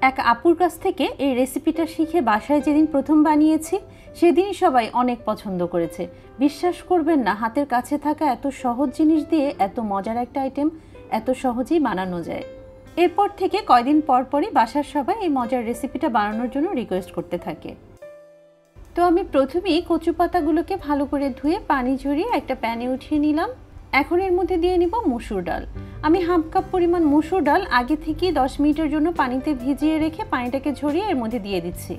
এক আপুর কাছ থেকে এই রেসিপিটা শিখে বাসায় যেদিন প্রথম বানিয়েছি সেদিনই সবাই অনেক পছন্দ করেছে। বিশ্বাস করবেন না, হাতের কাছে থাকা এত সহজ জিনিস দিয়ে এত মজার একটা আইটেম এত সহজেই বানানো যায়। এরপর থেকে কয়দিন পর পরই বাসার সবাই এই মজার রেসিপিটা বানানোর জন্য রিকোয়েস্ট করতে থাকে। তো আমি প্রথমেই কচু পাতাগুলোকে ভালো করে ধুয়ে পানি ঝরিয়ে একটা প্যানে উঠিয়ে নিলাম। এখন এর মধ্যে দিয়ে নিব মসুর ডাল। আমি হাফ কাপ পরিমাণ মসুর ডাল আগে থেকে 10 মিনিটের জন্য পানিতে ভিজিয়ে রেখে পানিটাকে ঝরিয়ে এর মধ্যে দিয়ে দিচ্ছি।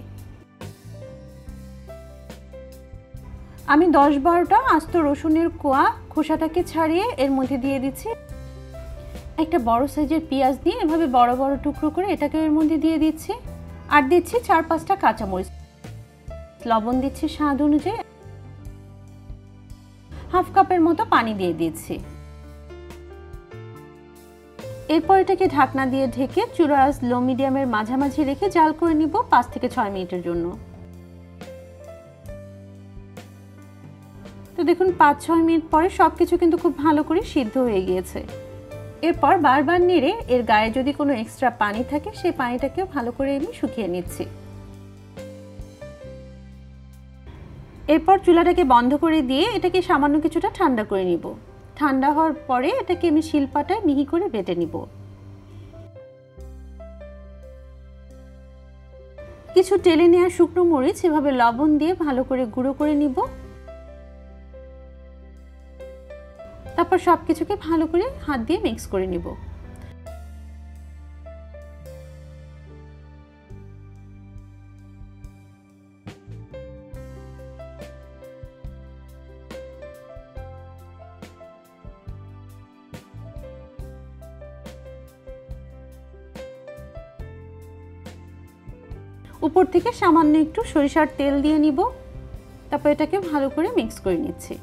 আমি 10-12টা আস্ত রসুনের কোয়া খোসাটাকে ছাড়িয়ে এর মধ্যে দিয়ে দিচ্ছি। একটা বড় সাইজের পেঁয়াজ দিয়ে এভাবে বড় বড় টুকরো করে এটাকে এর মধ্যে দিয়ে দিচ্ছি। আর দিচ্ছি 4-5টা কাঁচামরিচ। লবণ দিচ্ছি স্বাদ অনুযায়ী। হাফ কাপের মতো পানি দিয়ে দিচ্ছি। এরপর এটাকে ঢাকনা দিয়ে ঢেকে চুলার আঁচ লো মিডিয়ামের মাঝামাঝি রেখে জাল করে নিব 5 থেকে 6 মিনিটের জন্য। তো দেখুন 5-6 মিনিট পরে সবকিছু কিন্তু খুব ভালো করে সিদ্ধ হয়ে গিয়েছে। এরপর বারবার নেড়ে এর গায়ে যদি কোনো এক্সট্রা পানি থাকে সেই পানিটাকেও ভালো করে আমি শুকিয়ে নিচ্ছি। এরপর চুলাটাকে বন্ধ করে দিয়ে এটাকে সামান্য কিছুটা ঠান্ডা করে নিব। ঠান্ডা হওয়ার পরে এটাকে আমি শিলপাটায় মিহি করে বেটে নিব। কিছু টেলে নেওয়া শুকনো মরিচ এভাবে লবণ দিয়ে ভালো করে গুঁড়ো করে নিব। তারপর সবকিছুকে ভালো করে হাত দিয়ে মিক্স করে নিব। উপর থেকে সামান্য একটু সরিষার তেল দিয়ে নিব। তারপর এটাকে ভালো করে মিক্স করে নিচ্ছি।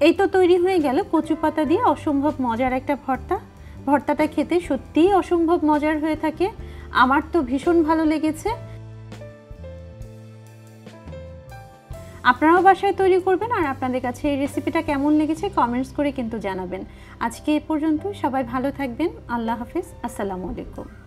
এই তো তৈরি হয়ে গেল কচু পাতা দিয়ে অসম্ভব মজার একটা ভর্তা। ভর্তাটা খেতে সত্যিই অসম্ভব মজার হয়ে থাকে। আমার তো ভীষণ ভালো লেগেছে। আপনারাও বাসায় তৈরি করবেন আর আপনাদের কাছে এই রেসিপিটা কেমন লেগেছে কমেন্টস করে কিন্তু জানাবেন। আজকে এ পর্যন্ত, সবাই ভালো থাকবেন। আল্লাহ হাফেজ। আসসালামু আলাইকুম।